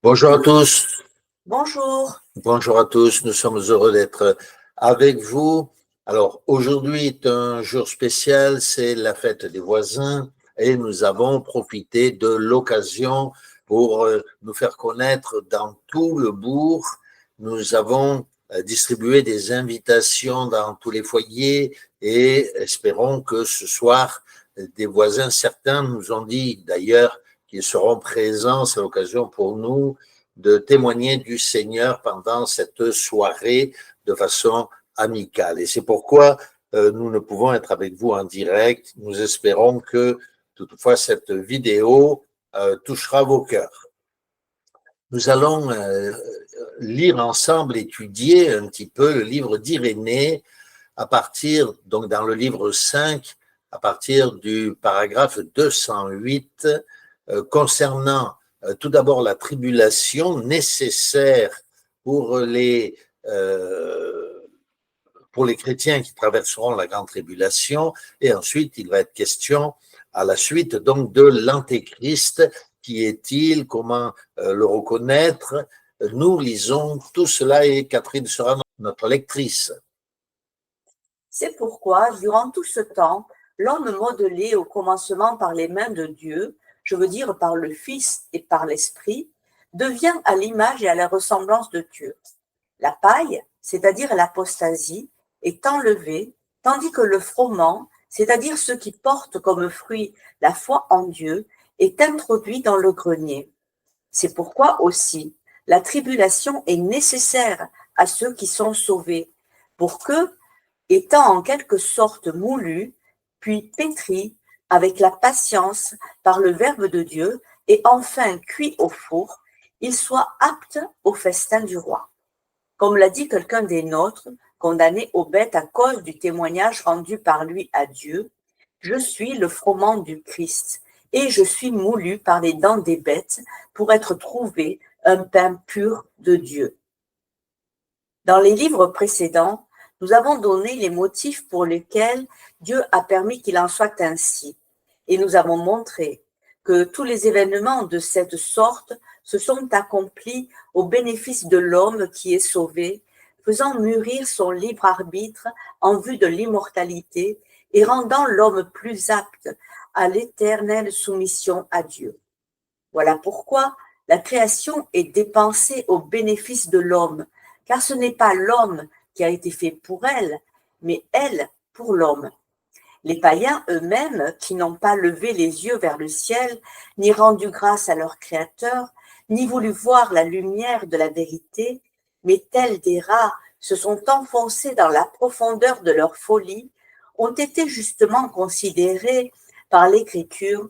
Bonjour à tous. Bonjour. Bonjour à tous. Nous sommes heureux d'être avec vous. Alors, aujourd'hui est un jour spécial, c'est la fête des voisins et nous avons profité de l'occasion pour nous faire connaître dans tout le bourg. Nous avons distribué des invitations dans tous les foyers et espérons que ce soir, des voisins, certains nous ont dit d'ailleurs qu'ils seront présents. C'est l'occasion pour nous de témoigner du Seigneur pendant cette soirée de façon amicale. Et c'est pourquoi nous ne pouvons être avec vous en direct. Nous espérons que toutefois cette vidéo touchera vos cœurs. Nous allons lire ensemble, étudier un petit peu le livre d'Irénée à partir, donc dans le livre 5, à partir du paragraphe 208, concernant tout d'abord la tribulation nécessaire pour les chrétiens qui traverseront la grande tribulation, et ensuite il va être question à la suite donc de l'Antéchrist. Qui est-il? Comment le reconnaître? Nous lisons tout cela et Catherine sera notre lectrice. C'est pourquoi, durant tout ce temps, l'homme modelé au commencement par les mains de Dieu, je veux dire par le Fils et par l'Esprit, devient à l'image et à la ressemblance de Dieu. La paille, c'est-à-dire l'apostasie, est enlevée, tandis que le froment, c'est-à-dire ce qui porte comme fruit la foi en Dieu, est introduit dans le grenier. C'est pourquoi aussi la tribulation est nécessaire à ceux qui sont sauvés, pour que, étant en quelque sorte moulus, puis pétris avec la patience par le Verbe de Dieu, et enfin cuits au four, ils soient aptes au festin du roi. Comme l'a dit quelqu'un des nôtres, condamné aux bêtes à cause du témoignage rendu par lui à Dieu, je suis le froment du Christ, et je suis moulu par les dents des bêtes pour être trouvé un pain pur de Dieu. Dans les livres précédents, nous avons donné les motifs pour lesquels Dieu a permis qu'il en soit ainsi, et nous avons montré que tous les événements de cette sorte se sont accomplis au bénéfice de l'homme qui est sauvé, faisant mûrir son libre arbitre en vue de l'immortalité et rendant l'homme plus apte à l'éternelle soumission à Dieu. Voilà pourquoi la création est dépensée au bénéfice de l'homme, car ce n'est pas l'homme qui a été fait pour elle, mais elle pour l'homme. Les païens eux-mêmes, qui n'ont pas levé les yeux vers le ciel, ni rendu grâce à leur Créateur, ni voulu voir la lumière de la vérité, mais tels des rats se sont enfoncés dans la profondeur de leur folie, ont été justement considérés par l'Écriture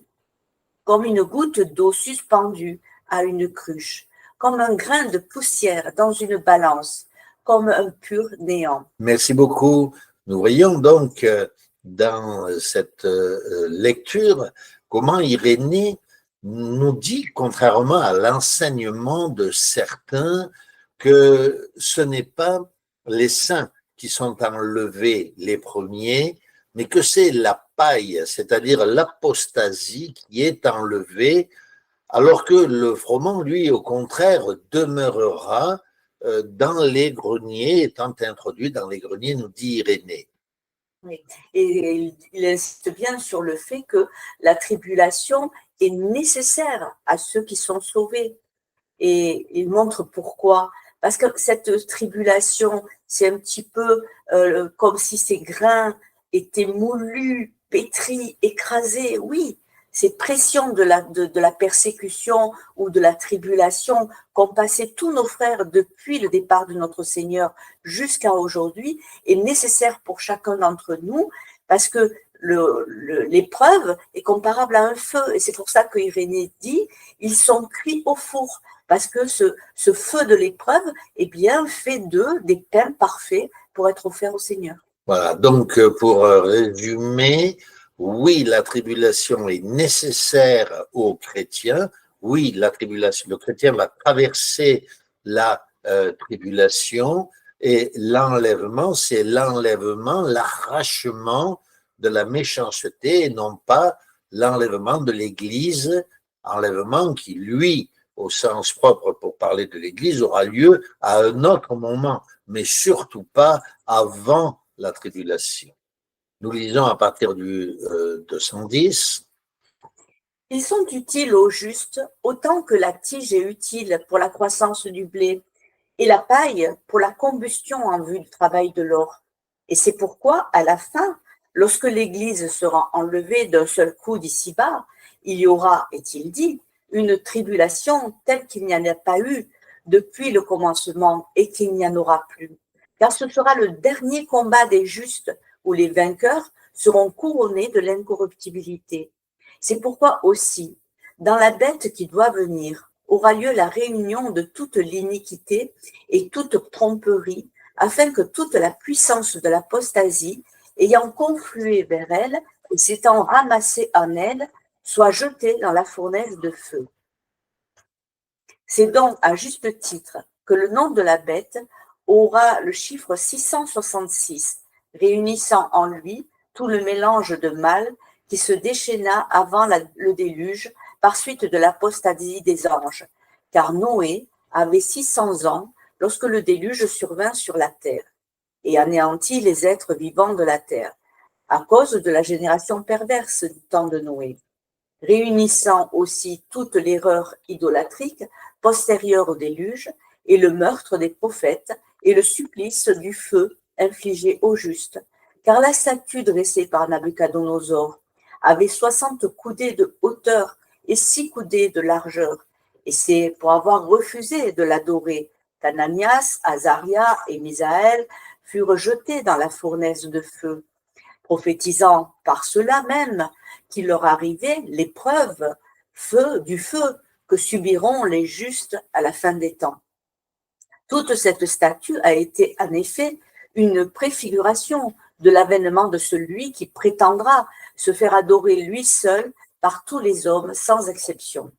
comme une goutte d'eau suspendue à une cruche, comme un grain de poussière dans une balance, comme un pur néant. Merci beaucoup. Nous voyons donc dans cette lecture comment Irénée nous dit, contrairement à l'enseignement de certains, que ce n'est pas les saints qui sont enlevés les premiers, mais que c'est la paille, c'est-à-dire l'apostasie qui est enlevée, alors que le froment, lui, au contraire, demeurera dans les greniers, étant introduit dans les greniers, nous dit Irénée. Oui. Et il insiste bien sur le fait que la tribulation est nécessaire à ceux qui sont sauvés. Et il montre pourquoi. Parce que cette tribulation, c'est un petit peu comme si ces grains étaient moulus, pétris, écrasés. Oui, ces pressions de la persécution ou de la tribulation qu'ont passé tous nos frères depuis le départ de notre Seigneur jusqu'à aujourd'hui est nécessaire pour chacun d'entre nous parce que l'épreuve est comparable à un feu. Et c'est pour ça que Irénée dit, ils sont cuits au four. Parce que ce feu de l'épreuve, eh bien, fait d'eux des pains parfaits pour être offerts au Seigneur. Voilà, donc pour résumer, oui, la tribulation est nécessaire aux chrétiens. Oui, la tribulation, le chrétien va traverser la tribulation et l'enlèvement, c'est l'enlèvement, l'arrachement de la méchanceté et non pas l'enlèvement de l'Église, enlèvement qui, lui, au sens propre pour parler de l'Église aura lieu à un autre moment, mais surtout pas avant la tribulation. Nous lisons à partir du 210. Ils sont utiles aux justes autant que la tige est utile pour la croissance du blé et la paille pour la combustion en vue du travail de l'or. Et c'est pourquoi, à la fin, lorsque l'Église sera enlevée d'un seul coup d'ici-bas, il y aura, est-il dit, une tribulation telle qu'il n'y en a pas eu depuis le commencement et qu'il n'y en aura plus. Car ce sera le dernier combat des justes où les vainqueurs seront couronnés de l'incorruptibilité. C'est pourquoi aussi, dans la bête qui doit venir, aura lieu la réunion de toute l'iniquité et toute tromperie, afin que toute la puissance de l'apostasie, ayant conflué vers elle et s'étant ramassée en elle, soit jetée dans la fournaise de feu. C'est donc à juste titre que le nom de la bête aura le chiffre 666, réunissant en lui tout le mélange de mal qui se déchaîna avant le déluge par suite de l'apostasie des anges, car Noé avait 600 ans lorsque le déluge survint sur la terre et anéantit les êtres vivants de la terre, à cause de la génération perverse du temps de Noé, réunissant aussi toute l'erreur idolatrique postérieure au déluge et le meurtre des prophètes et le supplice du feu infligé aux justes, car la statue dressée par Nabuchodonosor avait 60 coudées de hauteur et 6 coudées de largeur, et c'est pour avoir refusé de l'adorer qu'Ananias, Azaria et Misaël furent jetés dans la fournaise de feu, prophétisant par cela même qu'il leur arrivait l'épreuve du feu que subiront les justes à la fin des temps. Toute cette statue a été en effet une préfiguration de l'avènement de celui qui prétendra se faire adorer lui seul par tous les hommes sans exception.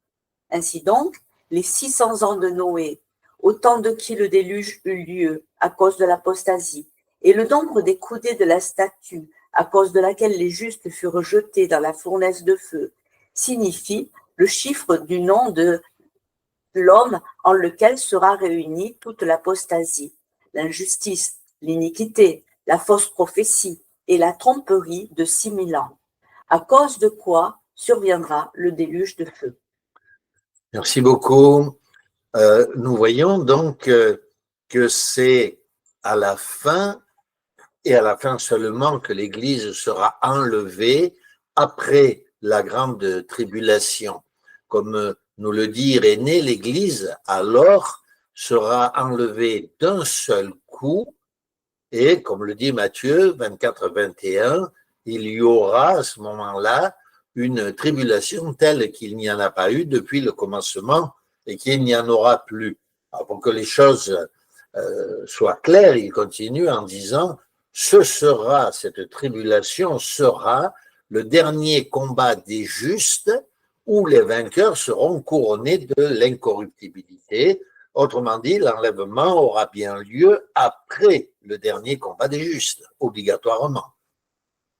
Ainsi donc, les 600 ans de Noé, au temps de qui le déluge eut lieu à cause de l'apostasie, et le nombre des coudées de la statue à cause de laquelle les justes furent jetés dans la fournaise de feu, signifie le chiffre du nom de l'homme en lequel sera réunie toute l'apostasie, l'injustice, l'iniquité, la fausse prophétie et la tromperie de 6000 ans, à cause de quoi surviendra le déluge de feu. Merci beaucoup. Nous voyons donc que c'est à la fin, et à la fin seulement, que l'Église sera enlevée après la grande tribulation. Comme nous le dit Irénée, l'Église alors sera enlevée d'un seul coup, et comme le dit Matthieu 24-21, il y aura à ce moment-là une tribulation telle qu'il n'y en a pas eu depuis le commencement et qu'il n'y en aura plus. Alors, pour que les choses soient claires, il continue en disant cette tribulation sera le dernier combat des justes où les vainqueurs seront couronnés de l'incorruptibilité. Autrement dit, l'enlèvement aura bien lieu après le dernier combat des justes, obligatoirement.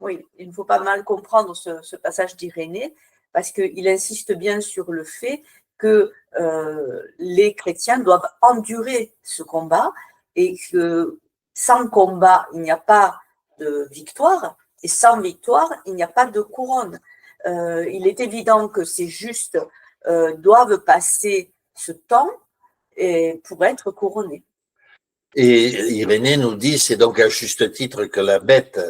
Oui, il ne faut pas mal comprendre ce passage d'Irénée, parce qu'il insiste bien sur le fait que les chrétiens doivent endurer ce combat et que sans combat, il n'y a pas de victoire, et sans victoire, il n'y a pas de couronne. Il est évident que ces justes doivent passer ce temps pour être couronnés. Et Irénée nous dit, c'est donc à juste titre que la bête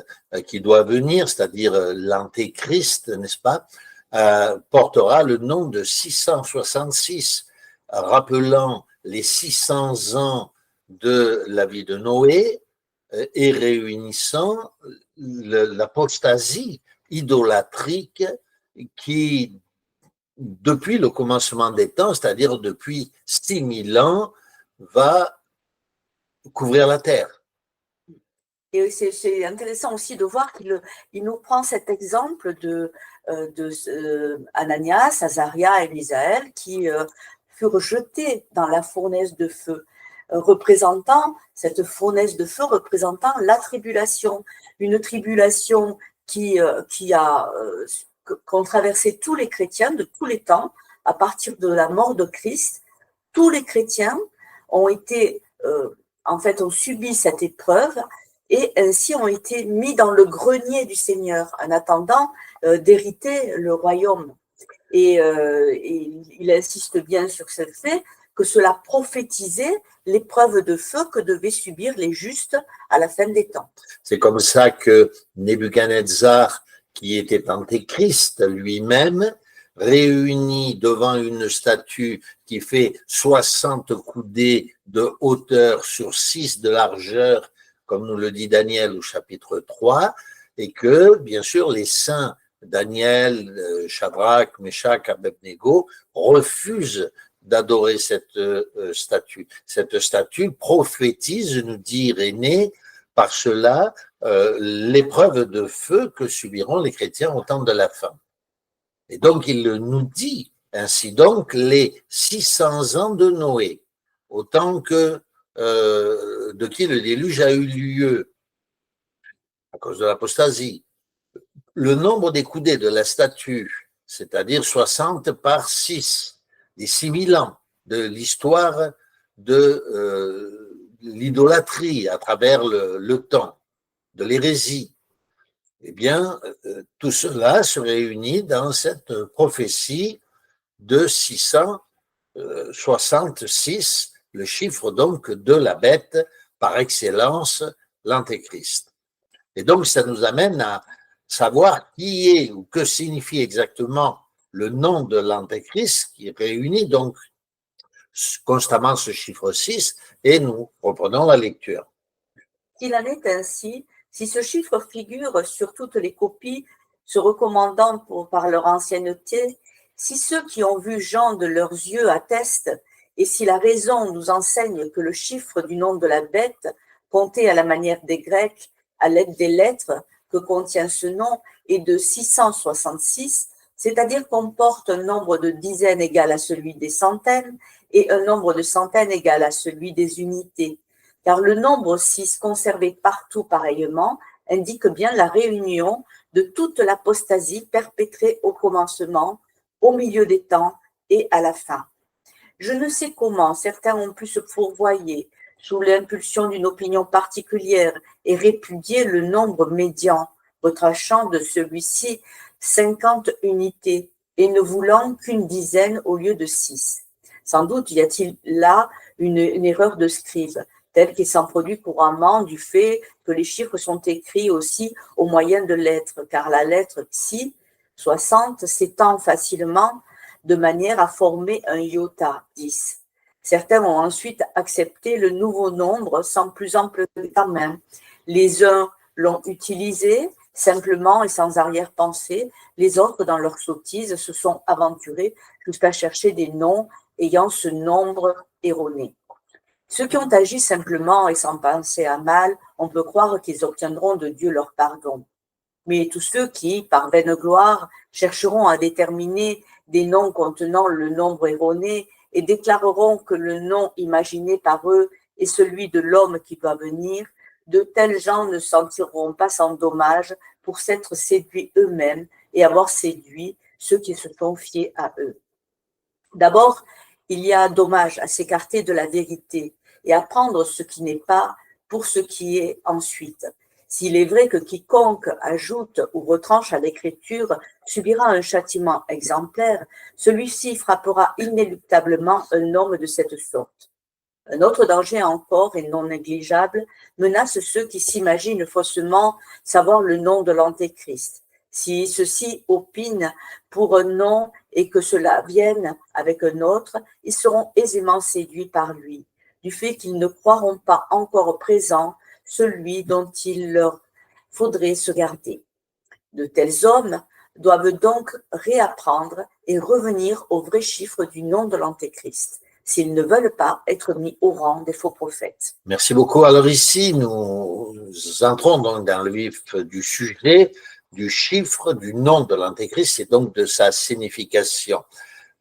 qui doit venir, c'est-à-dire l'antéchrist, n'est-ce pas, portera le nom de 666, rappelant les 600 ans de la vie de Noé et réunissant l'apostasie idolâtrique qui, depuis le commencement des temps, c'est-à-dire depuis 6000 ans, va couvrir la terre. Et c'est intéressant aussi de voir qu'il nous prend cet exemple de Ananias, Azaria et Misaël qui furent jetés dans la fournaise de feu, cette fournaise de feu représentant la tribulation, une tribulation qu'ont traversé tous les chrétiens de tous les temps, à partir de la mort de Christ, tous les chrétiens ont été, ont subi cette épreuve et ainsi ont été mis dans le grenier du Seigneur en attendant d'hériter le royaume. Et il insiste bien sur ce fait que cela prophétisait l'épreuve de feu que devaient subir les justes à la fin des temps. C'est comme ça que Nebuchadnezzar, qui était antéchrist lui-même, réuni devant une statue qui fait 60 coudées de hauteur sur 6 de largeur, comme nous le dit Daniel au chapitre 3, et que, bien sûr, les saints Daniel, Shadrach, Meshach, Abednego refusent d'adorer cette statue. Cette statue prophétise, nous dit Irénée, par cela l'épreuve de feu que subiront les chrétiens au temps de la fin. Et donc il nous dit ainsi donc les 600 ans de Noé, autant que de qui le déluge a eu lieu à cause de l'apostasie. Le nombre des coudées de la statue, c'est-à-dire 60 par 6, les 6000 ans de l'histoire de l'idolâtrie à travers le temps, de l'hérésie, eh bien, tout cela se réunit dans cette prophétie de 666, le chiffre donc de la bête par excellence, l'antéchrist. Et donc, ça nous amène à savoir qui est ou que signifie exactement le nom de l'antéchrist qui réunit donc constamment ce chiffre 6 et nous reprenons la lecture. S'il en est ainsi, si ce chiffre figure sur toutes les copies se recommandant par leur ancienneté, si ceux qui ont vu Jean de leurs yeux attestent, et si la raison nous enseigne que le chiffre du nom de la bête, compté à la manière des Grecs, à l'aide des lettres que contient ce nom, est de 666, c'est-à-dire comporte un nombre de dizaines égal à celui des centaines et un nombre de centaines égal à celui des unités. Car le nombre 6 conservé partout pareillement indique bien la réunion de toute l'apostasie perpétrée au commencement, au milieu des temps et à la fin. Je ne sais comment certains ont pu se fourvoyer sous l'impulsion d'une opinion particulière et répudier le nombre médian, retrachant de celui-ci 50 unités et ne voulant qu'une dizaine au lieu de 6. Sans doute y a-t-il là une erreur de scribe, telle qu'il s'en produit couramment du fait que les chiffres sont écrits aussi au moyen de lettres, car la lettre psi, 60, s'étend facilement de manière à former un iota, 10. Certains ont ensuite accepté le nouveau nombre sans plus ample quand même. Les uns l'ont utilisé simplement et sans arrière-pensée, les autres, dans leur sottise, se sont aventurés jusqu'à chercher des noms ayant ce nombre erroné. Ceux qui ont agi simplement et sans penser à mal, on peut croire qu'ils obtiendront de Dieu leur pardon. Mais tous ceux qui, par vaine gloire, chercheront à déterminer des noms contenant le nombre erroné et déclareront que le nom imaginé par eux est celui de l'homme qui doit venir, de tels gens ne s'en tireront pas sans dommage pour s'être séduits eux-mêmes et avoir séduit ceux qui se sont fiés à eux. D'abord, il y a dommage à s'écarter de la vérité et à prendre ce qui n'est pas pour ce qui est ensuite. S'il est vrai que quiconque ajoute ou retranche à l'écriture subira un châtiment exemplaire, celui-ci frappera inéluctablement un homme de cette sorte. Un autre danger encore et non négligeable menace ceux qui s'imaginent faussement savoir le nom de l'antéchrist. Si ceux-ci opinent pour un nom et que cela vienne avec un autre, ils seront aisément séduits par lui, du fait qu'ils ne croiront pas encore présent celui dont il leur faudrait se garder. De tels hommes doivent donc réapprendre et revenir au vrai chiffre du nom de l'antéchrist, s'ils ne veulent pas être mis au rang des faux prophètes. Merci beaucoup. Alors ici, nous entrons donc dans le vif du sujet, du chiffre, du nom de l'antéchrist et donc de sa signification.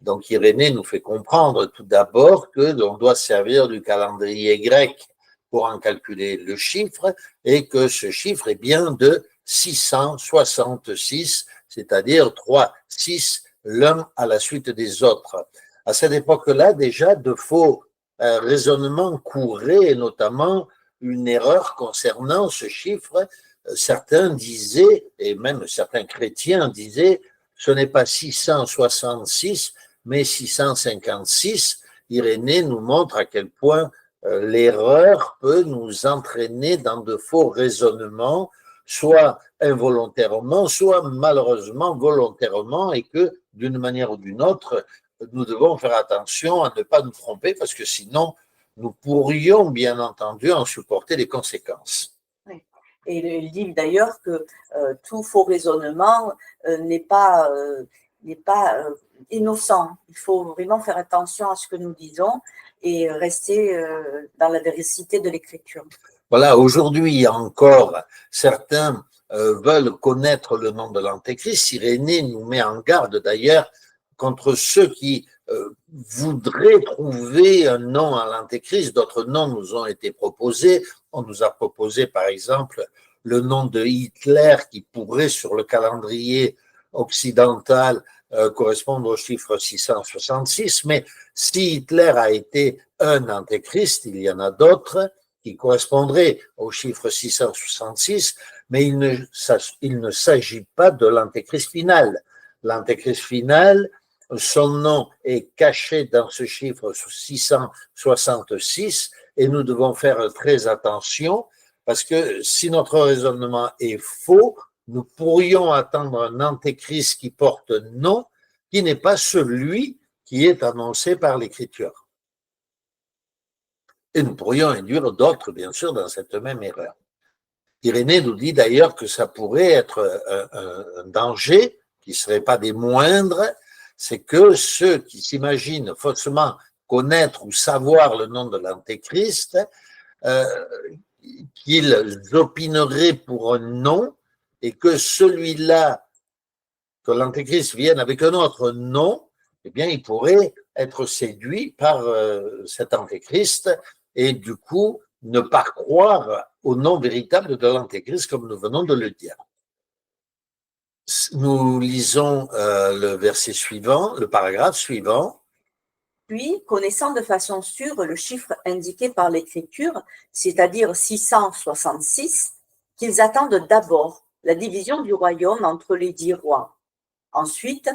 Donc Irénée nous fait comprendre tout d'abord que l'on doit servir du calendrier grec pour en calculer le chiffre et que ce chiffre est bien de 666, c'est-à-dire 3 6 l'un à la suite des autres. À cette époque-là, déjà, de faux raisonnements couraient, et notamment une erreur concernant ce chiffre. Certains disaient, et même certains chrétiens disaient, ce n'est pas 666, mais 656. Irénée nous montre à quel point l'erreur peut nous entraîner dans de faux raisonnements, soit involontairement, soit malheureusement volontairement, et que d'une manière ou d'une autre, nous devons faire attention à ne pas nous tromper, parce que sinon, nous pourrions bien entendu en supporter les conséquences. Oui. Et il dit d'ailleurs que tout faux raisonnement n'est pas innocent. Il faut vraiment faire attention à ce que nous disons et rester dans la véracité de l'écriture. Voilà, aujourd'hui encore, certains veulent connaître le nom de l'Antéchrist. Irénée nous met en garde d'ailleurs contre ceux qui voudraient trouver un nom à l'Antéchrist. D'autres noms nous ont été proposés. On nous a proposé par exemple le nom de Hitler qui pourrait sur le calendrier occidental correspondre au chiffre 666. Mais si Hitler a été un Antéchrist, il y en a d'autres qui correspondraient au chiffre 666, mais il ne s'agit pas de l'Antéchrist final. L'Antéchrist final, son nom est caché dans ce chiffre 666 et nous devons faire très attention parce que si notre raisonnement est faux, nous pourrions attendre un Antéchrist qui porte nom qui n'est pas celui qui est annoncé par l'Écriture. Et nous pourrions induire d'autres, bien sûr, dans cette même erreur. Irénée nous dit d'ailleurs que ça pourrait être un danger qui ne serait pas des moindres, c'est que ceux qui s'imaginent faussement connaître ou savoir le nom de l'Antéchrist, qu'ils opineraient pour un nom et que celui-là, que l'Antéchrist vienne avec un autre nom, eh bien, il pourrait être séduit par cet Antéchrist et du coup ne pas croire au nom véritable de l'Antéchrist comme nous venons de le dire. Nous lisons le verset suivant, le paragraphe suivant. Puis, connaissant de façon sûre le chiffre indiqué par l'Écriture, c'est-à-dire 666, qu'ils attendent d'abord la division du royaume entre les 10 rois. Ensuite,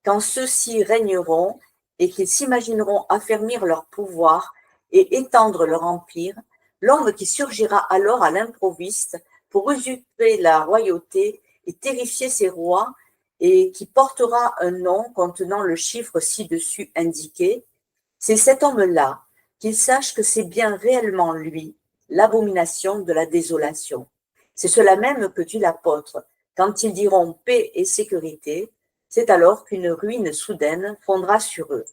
quand ceux-ci régneront et qu'ils s'imagineront affermir leur pouvoir et étendre leur empire, l'homme qui surgira alors à l'improviste pour usurper la royauté et terrifier ses rois, et qui portera un nom contenant le chiffre ci-dessus indiqué, c'est cet homme-là, qu'il sache que c'est bien réellement lui, l'abomination de la désolation. C'est cela même que dit l'apôtre. Quand ils diront paix et sécurité, c'est alors qu'une ruine soudaine fondra sur eux.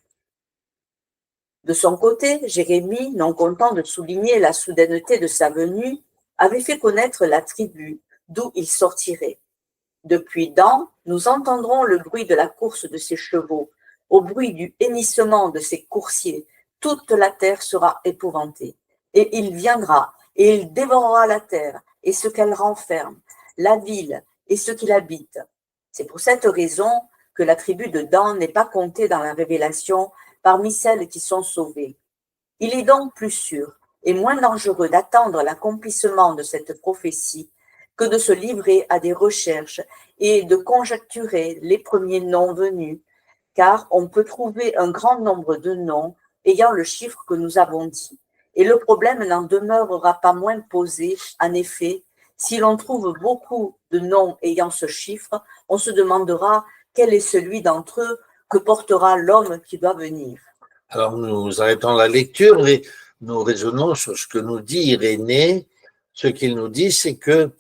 De son côté, Jérémie, non content de souligner la soudaineté de sa venue, avait fait connaître la tribu d'où il sortirait. Depuis Dan, nous entendrons le bruit de la course de ses chevaux, au bruit du hennissement de ses coursiers. Toute la terre sera épouvantée. Et il viendra, et il dévorera la terre, et ce qu'elle renferme, la ville, et ceux qui l'habitent. C'est pour cette raison que la tribu de Dan n'est pas comptée dans la révélation parmi celles qui sont sauvées. Il est donc plus sûr et moins dangereux d'attendre l'accomplissement de cette prophétie que de se livrer à des recherches et de conjecturer les premiers noms venus, car on peut trouver un grand nombre de noms ayant le chiffre que nous avons dit. Et le problème n'en demeurera pas moins posé. En effet, si l'on trouve beaucoup de noms ayant ce chiffre, on se demandera quel est celui d'entre eux que portera l'homme qui doit venir. Alors nous arrêtons la lecture et nous raisonnons sur ce que nous dit Irénée. Ce qu'il nous dit, c'est que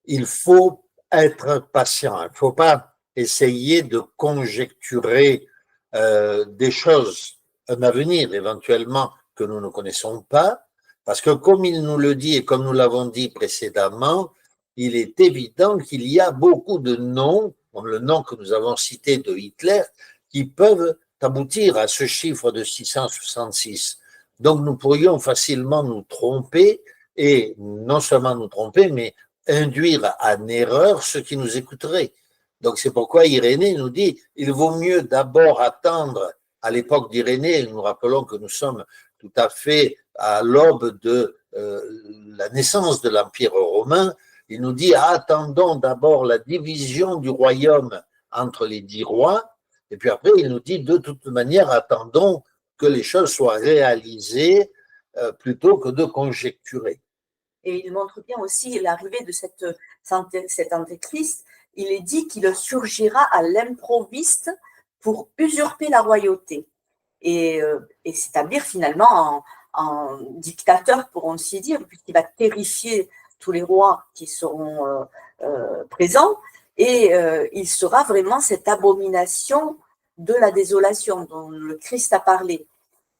il faut être patient. Il ne faut pas essayer de conjecturer des choses, un avenir éventuellement que nous ne connaissons pas, parce que comme il nous le dit et comme nous l'avons dit précédemment, il est évident qu'il y a beaucoup de noms, comme le nom que nous avons cité de Hitler, qui peuvent aboutir à ce chiffre de 666. Donc nous pourrions facilement nous tromper, et non seulement nous tromper, mais induire en erreur ceux qui nous écouteraient. Donc c'est pourquoi Irénée nous dit, il vaut mieux d'abord attendre, à l'époque d'Irénée, nous rappelons que nous sommes tout à fait à l'aube de la naissance de l'Empire romain, il nous dit, attendons d'abord la division du royaume entre les 10 rois, et puis après il nous dit, de toute manière, attendons que les choses soient réalisées plutôt que de conjecturer. Et il montre bien aussi l'arrivée de cet antéchrist. Il est dit qu'il surgira à l'improviste pour usurper la royauté et s'établir finalement en dictateur, pour ainsi dire, puisqu'il va terrifier tous les rois qui seront présents, et il sera vraiment cette abomination de la désolation dont le Christ a parlé.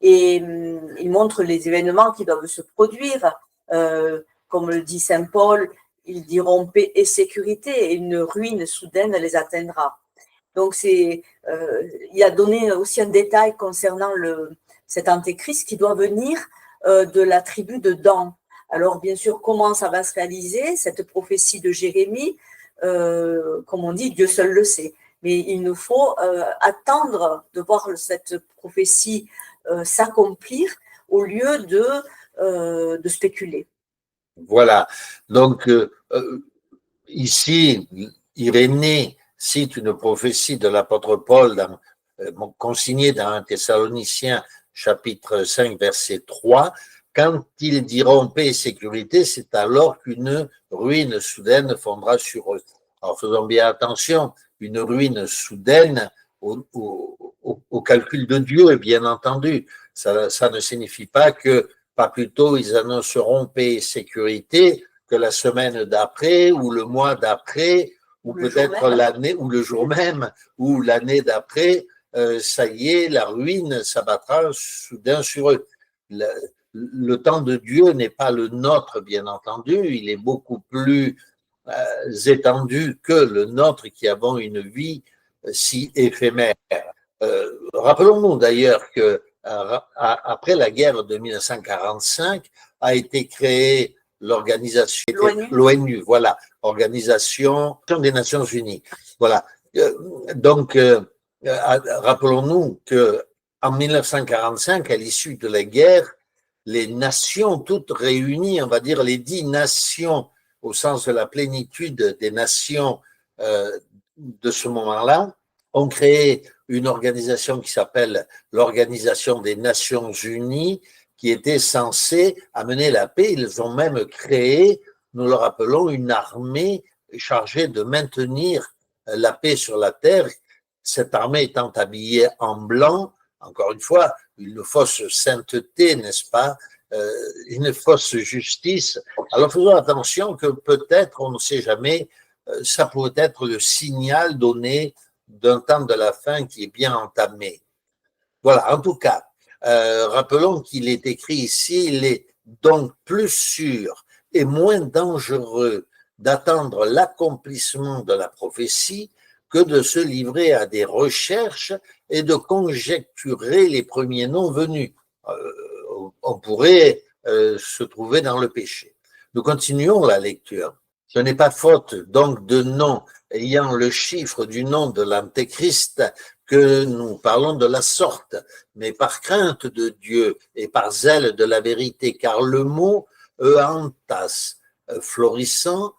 Et il montre les événements qui doivent se produire, comme le dit saint Paul, ils diront paix et sécurité, et une ruine soudaine les atteindra. Donc il a donné aussi un détail concernant cet antéchrist qui doit venir de la tribu de Dan. Alors bien sûr, comment ça va se réaliser, cette prophétie de Jérémie, comme on dit, Dieu seul le sait. Mais il nous faut attendre de voir cette prophétie s'accomplir au lieu de spéculer. Voilà. Donc, ici, Irénée cite une prophétie de l'apôtre Paul consignée dans 1 Thessaloniciens chapitre 5 verset 3. Quand ils diront paix et sécurité, c'est alors qu'une ruine soudaine fondra sur eux. Alors faisons bien attention, une ruine soudaine au calcul de Dieu, bien entendu. Ça ne signifie pas que pas plus tôt ils annonceront paix et sécurité que la semaine d'après ou le mois d'après ou peut-être l'année ou le jour même ou l'année d'après, ça y est, la ruine s'abattra soudain sur eux. Le temps de Dieu n'est pas le nôtre, bien entendu, il est beaucoup plus étendu que le nôtre qui avons une vie si éphémère. Rappelons-nous d'ailleurs que après la guerre de 1945 a été créée l'organisation, l'ONU, voilà, Organisation des Nations Unies. Voilà. Donc, rappelons-nous que en 1945, à l'issue de la guerre, les nations toutes réunies, on va dire les 10 nations au sens de la plénitude des nations de ce moment-là, ont créé une organisation qui s'appelle l'Organisation des Nations Unies, qui était censée amener la paix. Ils ont même créé, nous le rappelons, une armée chargée de maintenir la paix sur la terre. Cette armée étant habillée en blanc, encore une fois, une fausse sainteté, n'est-ce pas, une fausse justice. Alors faisons attention que peut-être, on ne sait jamais, ça pourrait être le signal donné d'un temps de la fin qui est bien entamé. Voilà, en tout cas, rappelons qu'il est écrit ici, il est donc plus sûr et moins dangereux d'attendre l'accomplissement de la prophétie que de se livrer à des recherches et de conjecturer les premiers noms venus. On pourrait se trouver dans le péché. Nous continuons la lecture. Ce n'est pas faute donc de nom ayant le chiffre du nom de l'Antéchrist que nous parlons de la sorte, mais par crainte de Dieu et par zèle de la vérité, car le mot euantas, florissant,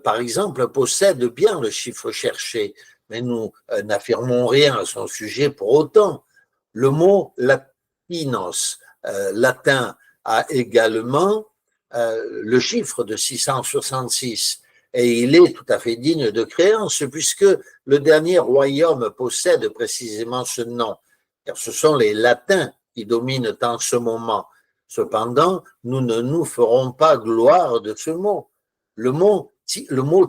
par exemple, possède bien le chiffre cherché, mais nous n'affirmons rien à son sujet pour autant. Le mot latinos, latin, a également le chiffre de 666 et il est tout à fait digne de créance puisque le dernier royaume possède précisément ce nom, car ce sont les latins qui dominent en ce moment. Cependant, nous ne nous ferons pas gloire de ce mot. Le mot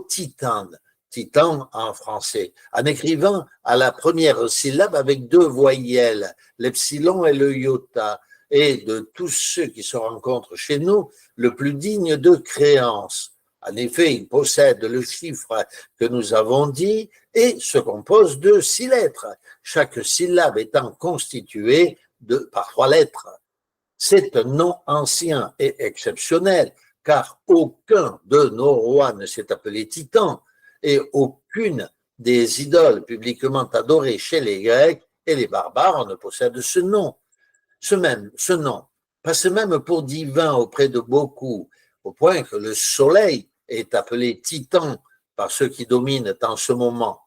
titan, titan en français, en écrivant à la première syllabe avec 2 voyelles, l'epsilon et le iota, et de tous ceux qui se rencontrent chez nous, le plus digne de créance. En effet, il possède le chiffre que nous avons dit et se compose de 6 lettres, chaque syllabe étant constituée par 3 lettres. C'est un nom ancien et exceptionnel, car aucun de nos rois ne s'est appelé Titan et aucune des idoles publiquement adorées chez les Grecs et les barbares ne possèdent ce nom. Ce nom passe même pour divin auprès de beaucoup, au point que le soleil est appelé Titan par ceux qui dominent en ce moment.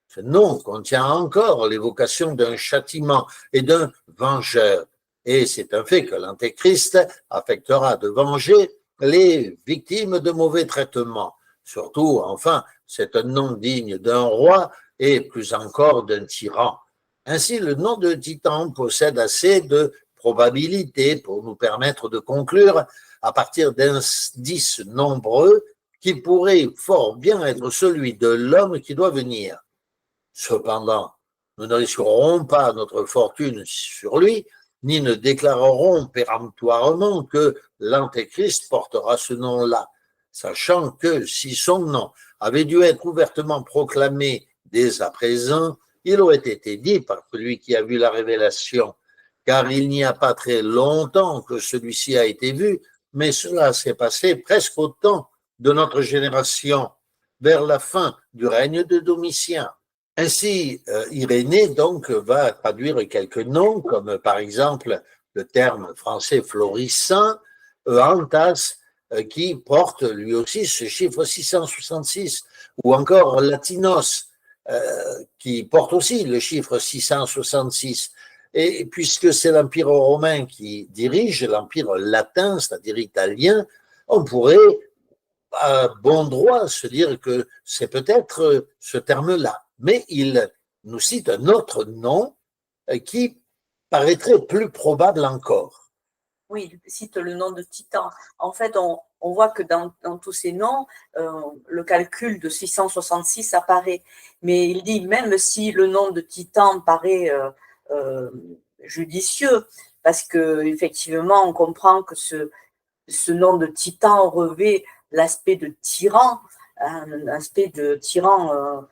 Ce nom contient encore l'évocation d'un châtiment et d'un vengeur. Et c'est un fait que l'Antéchrist affectera de venger les victimes de mauvais traitements. Surtout, enfin, c'est un nom digne d'un roi et plus encore d'un tyran. Ainsi, le nom de Titan possède assez de probabilités pour nous permettre de conclure, à partir d'indices nombreux, qui pourrait fort bien être celui de l'homme qui doit venir. Cependant, nous ne risquerons pas notre fortune sur lui, ni ne déclarerons péremptoirement que l'Antéchrist portera ce nom-là, sachant que si son nom avait dû être ouvertement proclamé dès à présent, il aurait été dit par celui qui a vu la révélation, car il n'y a pas très longtemps que celui-ci a été vu, mais cela s'est passé presque au temps de notre génération, vers la fin du règne de Domitien. Ainsi, Irénée donc va traduire quelques noms, comme par exemple le terme français florissant, Antas, qui porte lui aussi ce chiffre 666, ou encore Latinos, qui porte aussi le chiffre 666. Et puisque c'est l'Empire romain qui dirige l'Empire latin, c'est-à-dire italien, on pourrait à bon droit se dire que c'est peut-être ce terme-là. Mais il nous cite un autre nom qui paraîtrait plus probable encore. Oui, il cite le nom de Titan. En fait, on voit que dans tous ces noms, le calcul de 666 apparaît. Mais il dit, même si le nom de Titan paraît judicieux, parce qu'effectivement, on comprend que ce nom de Titan revêt l'aspect de tyran, un aspect de tyran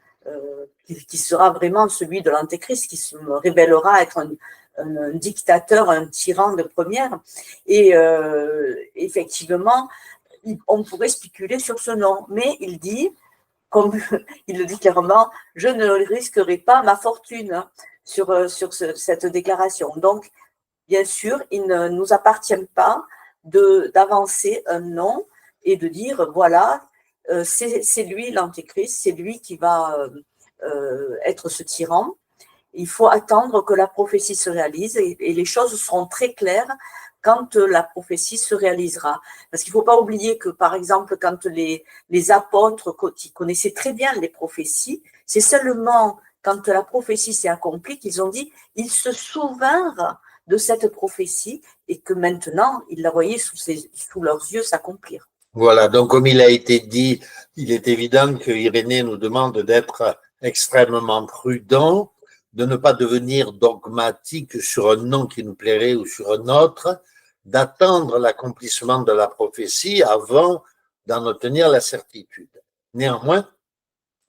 qui sera vraiment celui de l'Antéchrist, qui se révélera être un dictateur, un tyran de première. Et effectivement, on pourrait spéculer sur ce nom. Mais il dit, comme il le dit clairement, je ne risquerai pas ma fortune sur cette déclaration. Donc, bien sûr, il ne nous appartient pas d'avancer un nom et de dire, voilà, c'est lui l'Antéchrist, c'est lui qui va être ce tyran. Il faut attendre que la prophétie se réalise et les choses seront très claires quand la prophétie se réalisera. Parce qu'il ne faut pas oublier que, par exemple, quand les apôtres qui connaissaient très bien les prophéties, c'est seulement quand la prophétie s'est accomplie qu'ils ont dit, ils se souvinrent de cette prophétie et que maintenant, ils la voyaient sous leurs yeux s'accomplir. Voilà, donc comme il a été dit, il est évident que Irénée nous demande d'être extrêmement prudent, de ne pas devenir dogmatique sur un nom qui nous plairait ou sur un autre, d'attendre l'accomplissement de la prophétie avant d'en obtenir la certitude. Néanmoins,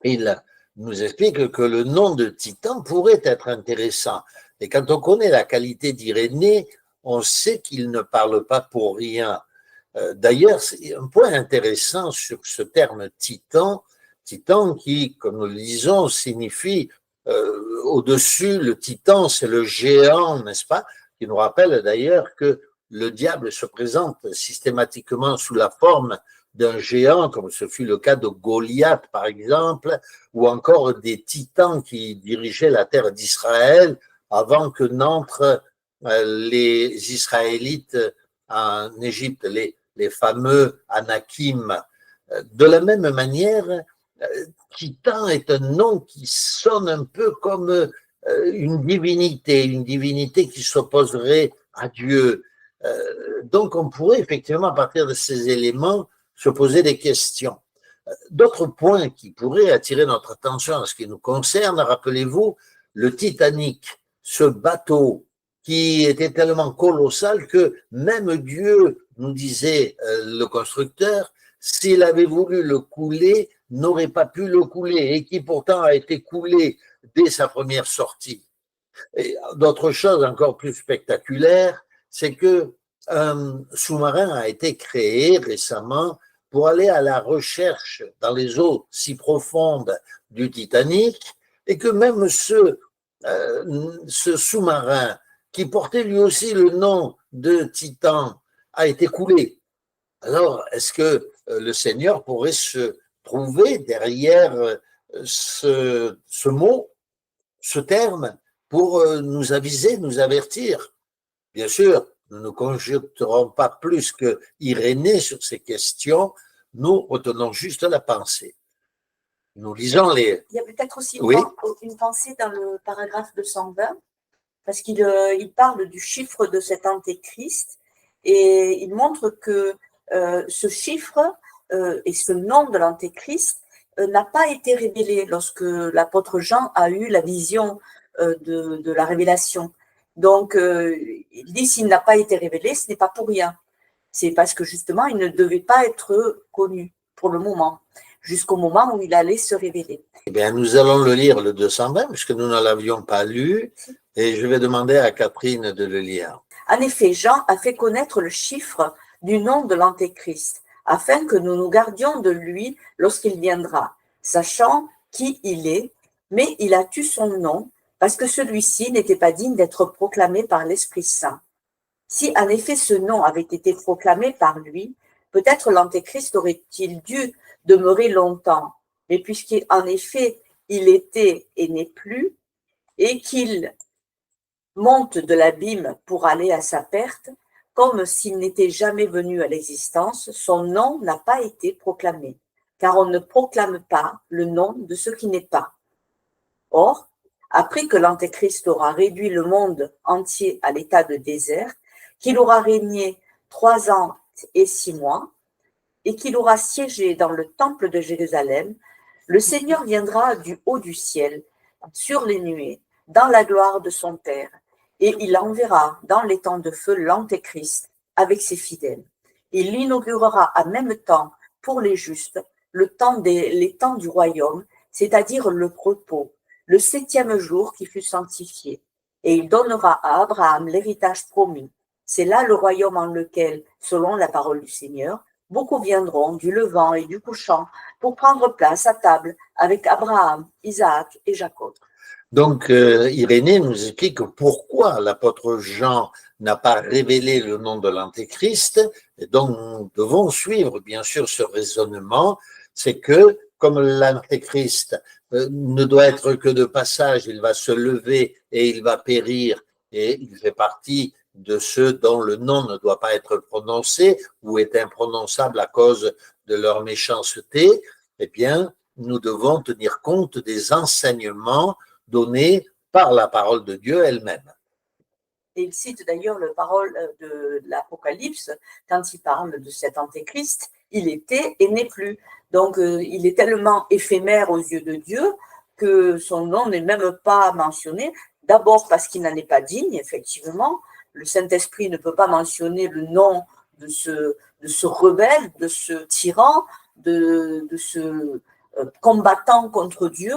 il nous explique que le nom de Titan pourrait être intéressant. Et quand on connaît la qualité d'Irénée, on sait qu'il ne parle pas pour rien. D'ailleurs, c'est un point intéressant sur ce terme Titan, Titan qui, comme nous le disons, signifie au-dessus, le Titan, c'est le géant, n'est-ce pas? Qui nous rappelle d'ailleurs que le diable se présente systématiquement sous la forme d'un géant, comme ce fut le cas de Goliath, par exemple, ou encore des titans qui dirigeaient la terre d'Israël avant que n'entrent les Israélites en Égypte, les fameux Anakim. De la même manière, Titan est un nom qui sonne un peu comme une divinité qui s'opposerait à Dieu. Donc, on pourrait effectivement, à partir de ces éléments, se poser des questions. D'autres points qui pourraient attirer notre attention en ce qui nous concerne, rappelez-vous, le Titanic, ce bateau qui était tellement colossal que même Dieu, nous disait le constructeur, s'il avait voulu le couler, n'aurait pas pu le couler et qui pourtant a été coulé dès sa première sortie. Et d'autres choses encore plus spectaculaires, c'est que un sous-marin a été créé récemment pour aller à la recherche dans les eaux si profondes du Titanic, et que même ce sous-marin, qui portait lui aussi le nom de Titan, a été coulé. Alors, est-ce que le Seigneur pourrait se trouver derrière ce mot, ce terme, pour nous aviser, nous avertir? Bien sûr, nous ne conjecturons pas plus que Irénée sur ces questions, nous retenons juste la pensée. Nous lisons les... Il y a peut-être aussi Oui. une pensée dans le paragraphe 220, parce qu'il parle du chiffre de cet antéchrist, et il montre que ce chiffre et ce nom de l'antéchrist n'a pas été révélé lorsque l'apôtre Jean a eu la vision de la révélation. Donc, il dit, s'il n'a pas été révélé, ce n'est pas pour rien. C'est parce que justement, il ne devait pas être connu pour le moment, jusqu'au moment où il allait se révéler. Eh bien, nous allons le lire, le 220, puisque nous ne l'avions pas lu, et je vais demander à Catherine de le lire. En effet, Jean a fait connaître le chiffre du nom de l'Antéchrist, afin que nous nous gardions de lui lorsqu'il viendra, sachant qui il est, mais il a tu son nom, parce que celui-ci n'était pas digne d'être proclamé par l'Esprit Saint. Si en effet ce nom avait été proclamé par lui, peut-être l'Antéchrist aurait-il dû demeurer longtemps, mais puisqu'en effet il était et n'est plus, et qu'il monte de l'abîme pour aller à sa perte, comme s'il n'était jamais venu à l'existence, son nom n'a pas été proclamé, car on ne proclame pas le nom de ce qui n'est pas. Or, après que l'Antéchrist aura réduit le monde entier à l'état de désert, qu'il aura régné 3 ans et 6 mois, et qu'il aura siégé dans le temple de Jérusalem, le Seigneur viendra du haut du ciel, sur les nuées, dans la gloire de son Père, et il enverra dans les temps de feu l'Antéchrist avec ses fidèles. Il inaugurera en même temps pour les justes les temps du royaume, c'est-à-dire le repos, le 7e jour qui fut sanctifié, et il donnera à Abraham l'héritage promis. C'est là le royaume en lequel, selon la parole du Seigneur, beaucoup viendront du levant et du couchant pour prendre place à table avec Abraham, Isaac et Jacob. Donc, Irénée nous explique pourquoi l'apôtre Jean n'a pas révélé le nom de l'Antéchrist, et donc nous devons suivre bien sûr ce raisonnement, c'est que comme l'Antéchrist ne doit être que de passage, il va se lever et il va périr, et il fait partie de ceux dont le nom ne doit pas être prononcé ou est imprononçable à cause de leur méchanceté, eh bien, nous devons tenir compte des enseignements donnée par la parole de Dieu elle-même. Et il cite d'ailleurs la parole de l'Apocalypse quand il parle de cet Antéchrist, il était et n'est plus. Donc il est tellement éphémère aux yeux de Dieu que son nom n'est même pas mentionné, d'abord parce qu'il n'en est pas digne, effectivement. Le Saint-Esprit ne peut pas mentionner le nom de ce rebelle, de ce tyran, de ce combattant contre Dieu,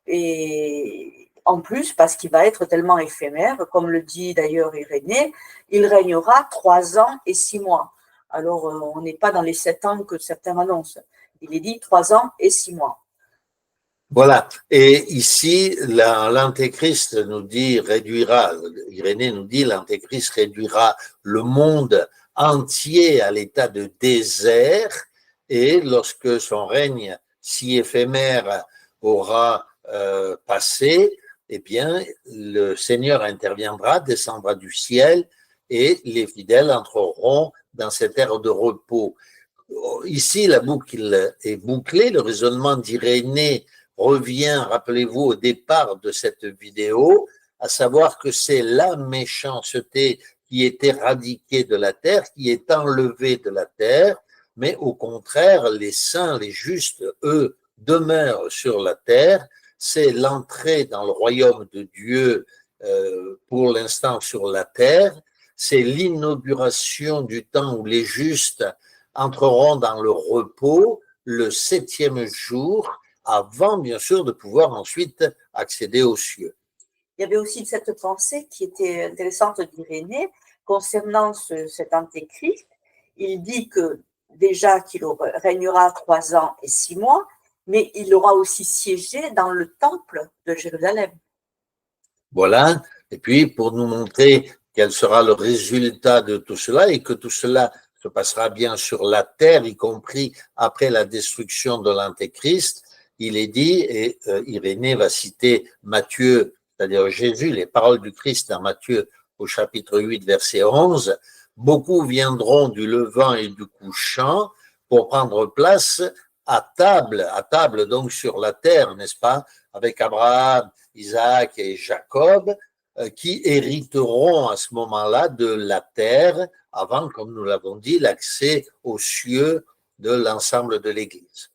et en plus parce qu'il va être tellement éphémère, comme le dit d'ailleurs Irénée, il régnera 3 ans et 6 mois. Alors on n'est pas dans les 7 ans que certains annoncent, il est dit 3 ans et 6 mois. Voilà, et ici l'Antéchrist nous dit réduira, Irénée nous dit l'Antéchrist réduira le monde entier à l'état de désert, et lorsque son règne si éphémère aura passé, eh bien, le Seigneur interviendra, descendra du ciel et les fidèles entreront dans cette ère de repos. Ici, la boucle est bouclée, le raisonnement d'Irénée revient, rappelez-vous, au départ de cette vidéo, à savoir que c'est la méchanceté qui est éradiquée de la terre, qui est enlevée de la terre, mais au contraire, les saints, les justes, eux, demeurent sur la terre. C'est l'entrée dans le royaume de Dieu pour l'instant sur la terre. C'est l'inauguration du temps où les justes entreront dans le repos le 7e jour, avant bien sûr de pouvoir ensuite accéder aux cieux. Il y avait aussi cette pensée qui était intéressante d'Irénée concernant cet Antéchrist. Il dit que déjà qu'il régnera 3 ans et 6 mois, mais il aura aussi siégé dans le temple de Jérusalem. Voilà. Et puis, pour nous montrer quel sera le résultat de tout cela et que tout cela se passera bien sur la terre, y compris après la destruction de l'Antéchrist, il est dit, et Irénée va citer Matthieu, c'est-à-dire Jésus, les paroles du Christ dans Matthieu au chapitre 8, verset 11, « Beaucoup viendront du levant et du couchant pour prendre place à table donc sur la terre, n'est-ce pas, avec Abraham, Isaac et Jacob, qui hériteront à ce moment-là de la terre, avant, comme nous l'avons dit, l'accès aux cieux de l'ensemble de l'Église. »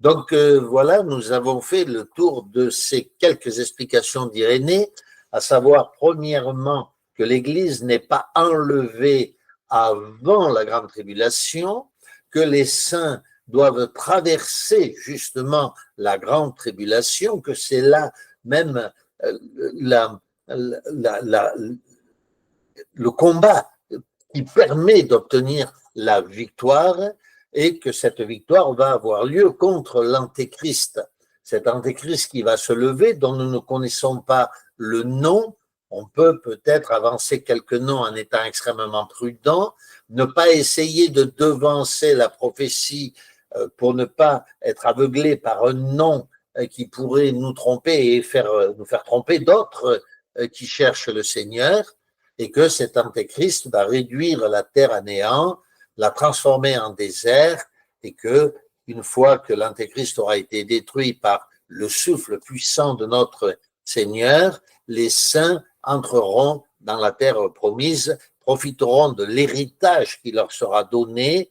Donc voilà, nous avons fait le tour de ces quelques explications d'Irénée, à savoir premièrement que l'Église n'est pas enlevée avant la grande tribulation, que les saints doivent traverser justement la grande tribulation, que c'est là même le combat qui permet d'obtenir la victoire et que cette victoire va avoir lieu contre l'Antéchrist. Cet Antéchrist qui va se lever, dont nous ne connaissons pas le nom. On peut peut-être avancer quelques noms en étant extrêmement prudent, ne pas essayer de devancer la prophétie pour ne pas être aveuglé par un nom qui pourrait nous tromper et nous faire tromper d'autres qui cherchent le Seigneur, et que cet Antéchrist va réduire la terre à néant, la transformer en désert, et que une fois que l'Antéchrist aura été détruit par le souffle puissant de notre Seigneur, les saints entreront dans la terre promise, profiteront de l'héritage qui leur sera donné,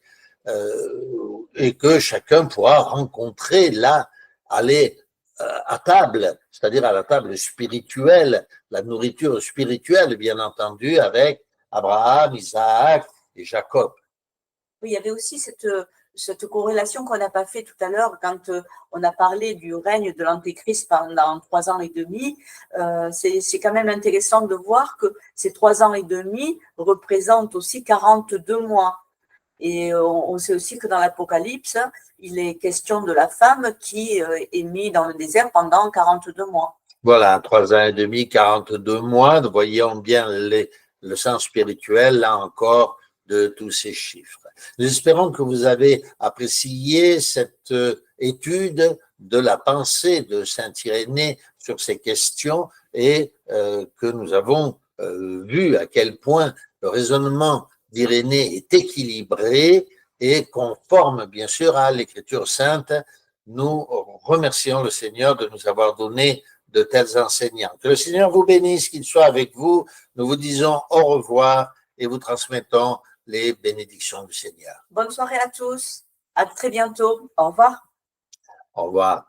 et que chacun pourra rencontrer là, aller à table, c'est-à-dire à la table spirituelle, la nourriture spirituelle, bien entendu, avec Abraham, Isaac et Jacob. Oui, il y avait aussi cette corrélation qu'on n'a pas fait tout à l'heure quand on a parlé du règne de l'Antéchrist pendant 3 ans et demi. C'est quand même intéressant de voir que ces 3 ans et demi représentent aussi 42 mois. Et on sait aussi que dans l'Apocalypse, il est question de la femme qui est mise dans le désert pendant 42 mois. Voilà, 3 ans et demi, 42 mois. Nous voyons bien le sens spirituel, là encore, de tous ces chiffres. Nous espérons que vous avez apprécié cette étude de la pensée de saint Irénée sur ces questions et que nous avons vu à quel point le raisonnement d'Irénée est équilibré et conforme bien sûr à l'Écriture sainte. Nous remercions le Seigneur de nous avoir donné de tels enseignants. Que le Seigneur vous bénisse, qu'il soit avec vous. Nous vous disons au revoir et vous transmettons les bénédictions du Seigneur. Bonne soirée à tous. À très bientôt. Au revoir. Au revoir.